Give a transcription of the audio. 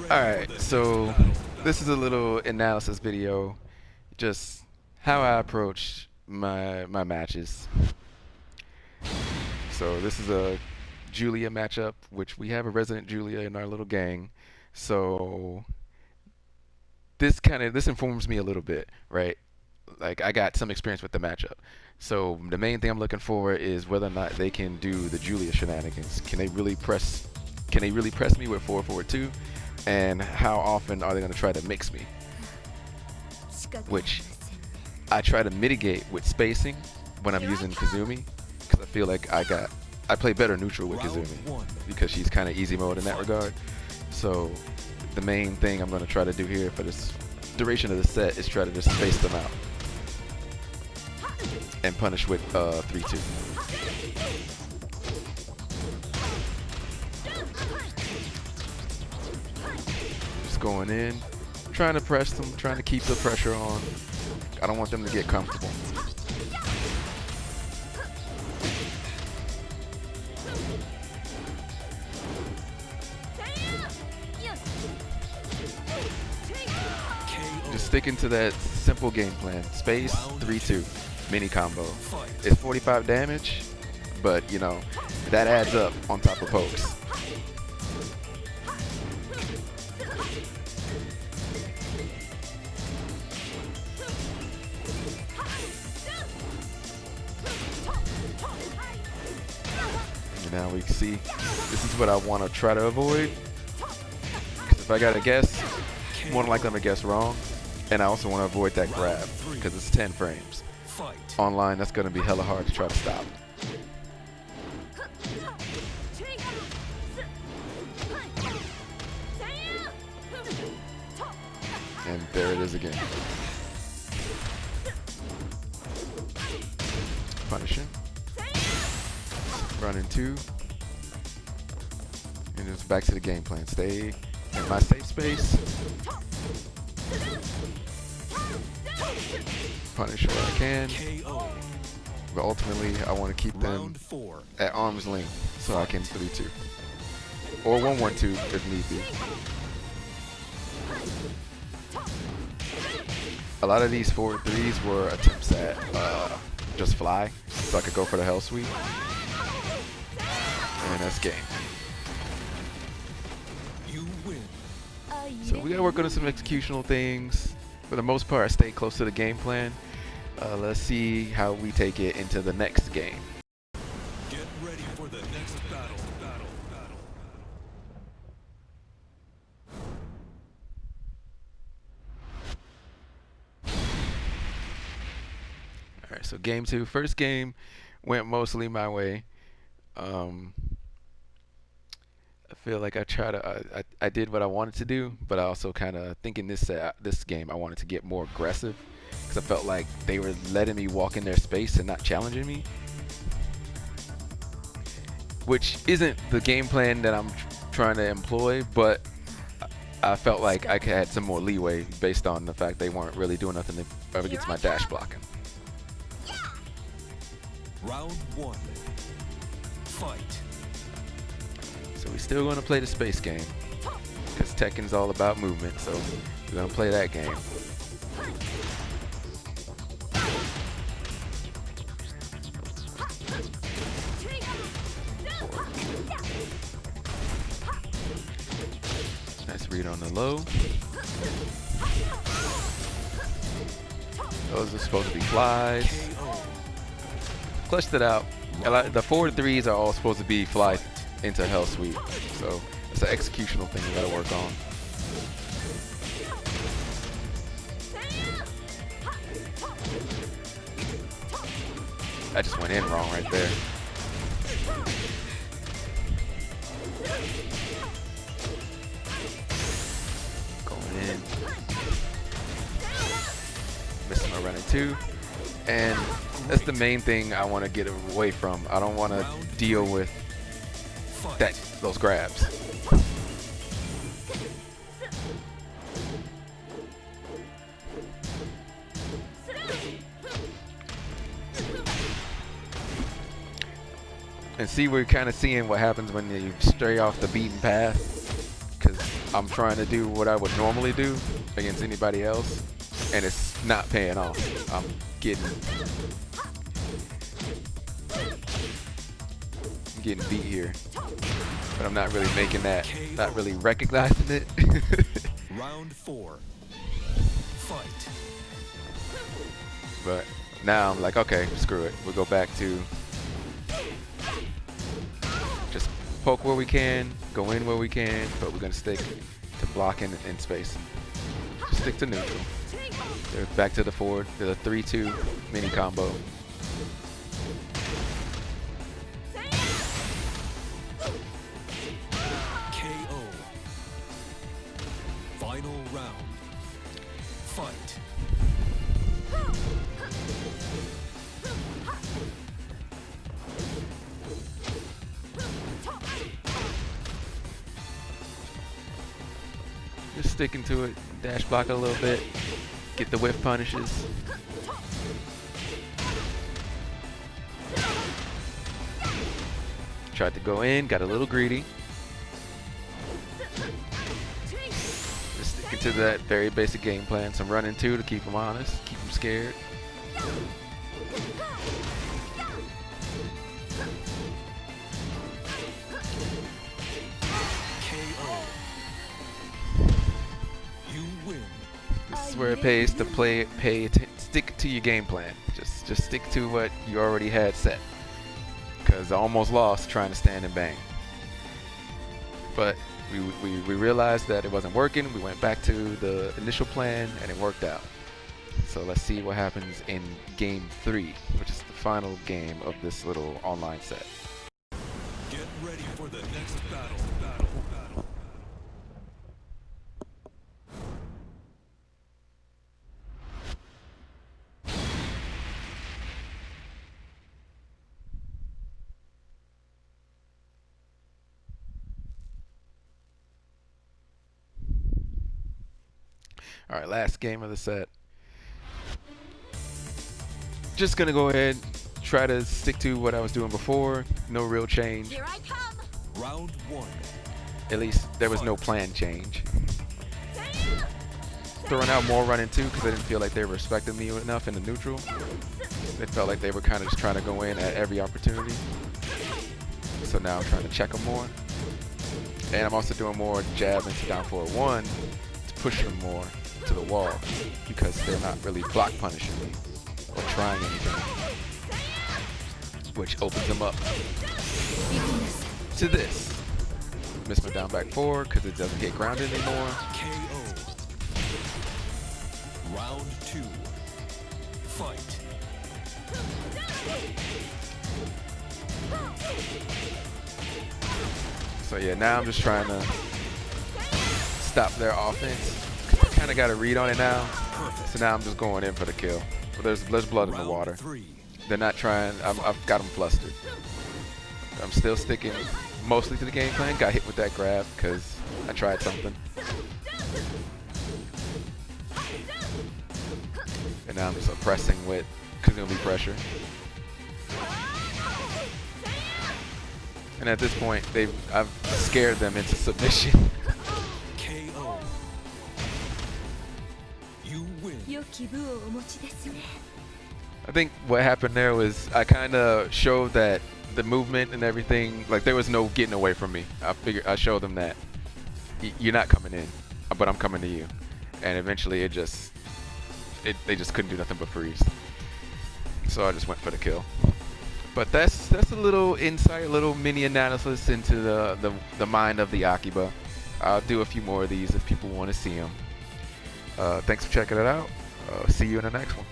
Alright, so this is a little analysis video, just how I approach my matches. So this is a Julia matchup, which we have a resident Julia in our little gang. So this informs me a little bit, right? Like I got some experience with the matchup. So the main thing I'm looking for is whether or not they can do the Julia shenanigans. Can they really press me with 4-4-2? And how often are they going to try to mix me? Which I try to mitigate with spacing when I'm using Kazumi, because I feel like I play better neutral with Kazumi because she's kind of easy mode in that regard. So the main thing I'm going to try to do here for this duration of the set is try to just space them out and punish with 3-2. Just going in, trying to press them, trying to keep the pressure on. I don't want them to get comfortable. Just sticking to that simple game plan. Space, 3-2, mini combo. It's 45 damage, but you know, that adds up on top of pokes. And now we can see, this is what I want to try to avoid. Because if I gotta guess, more than likely I'm gonna guess wrong. And I also want to avoid that grab, because it's 10 frames. Online, that's gonna be hella hard to try to stop. And there it is again. Punishing. Running 2. And it's back to the game plan. Stay in my safe space. Punish where I can. But ultimately, I want to keep them at arm's length so I can 3-2. Or 1-1-2 if need be. A lot of these 4-3s were attempts at just fly, so I could go for the hell sweep. And that's game. So we gotta work on some executional things. For the most part, I stay close to the game plan. Let's see how we take it into the next game. Get ready for the next battle. Alright, so game 2. First game went mostly my way. I feel like I did what I wanted to do, but I also kind of think in this game I wanted to get more aggressive because I felt like they were letting me walk in their space and not challenging me, which isn't the game plan that I'm trying to employ, but I felt like I had some more leeway based on the fact they weren't really doing nothing against my dash blocking. Round 1. Fight. So we're still going to play the space game because Tekken's all about movement, so we're going to play that game. Nice read on the low. Those are supposed to be flies. Clutched it out. The 4-3s are all supposed to be fly into hell sweep, so it's an executional thing we gotta work on. I just went in wrong right there. Going in. Missing my running 2. And that's the main thing I want to get away from. I don't want to deal with those grabs. And see, we're kind of seeing what happens when you stray off the beaten path, because I'm trying to do what I would normally do against anybody else, and it's not paying off. I'm getting beat here, but I'm not really making that, not really recognizing it. Round 4. Fight. But now I'm like, okay, screw it. We'll go back to just poke where we can, go in where we can, but we're gonna stick to blocking and spacing. Just stick to neutral. They're back to the forward. The 3-2 mini combo. KO. Final round. Fight. Just sticking to it, dash block a little bit, get the whiff punishes. Tried to go in, got a little greedy. Just sticking to that very basic game plan. Some running two to keep them honest, keep them scared. This is where it pays to stick to your game plan. Just stick to what you already had set. Because I almost lost trying to stand and bang. But we realized that it wasn't working. We went back to the initial plan and it worked out. So let's see what happens in game 3, which is the final game of this little online set. Get ready for the next battle. All right, last game of the set. Just gonna go ahead, try to stick to what I was doing before. No real change. Here I come. Round 1. At least there was no plan change. Throwing out more running two because I didn't feel like they were respecting me enough in the neutral. They felt like they were kind of just trying to go in at every opportunity. So now I'm trying to check them more. And I'm also doing more jab into down forward 1 to push them more to the wall because they're not really block punishing me or trying anything, which opens them up to this. Miss my down back 4 because it doesn't get grounded anymore. KO. Round 2. Fight. So yeah, now I'm just trying to stop their offense. I kind of got a read on it now. So now I'm just going in for the kill. But there's blood in the water. They're not trying. I've got them flustered. I'm still sticking mostly to the game plan. Got hit with that grab because I tried something. And now I'm just oppressing with Kazumi pressure. And at this point, I've scared them into submission. KO. You win. I think what happened there was I kind of showed that the movement and everything, like there was no getting away from me. I showed them that you're not coming in, but I'm coming to you. And eventually they just couldn't do nothing but freeze. So I just went for the kill. But that's a little insight, a little mini analysis into the mind of the Akiba. I'll do a few more of these if people want to see them. Thanks for checking it out. See you in the next one.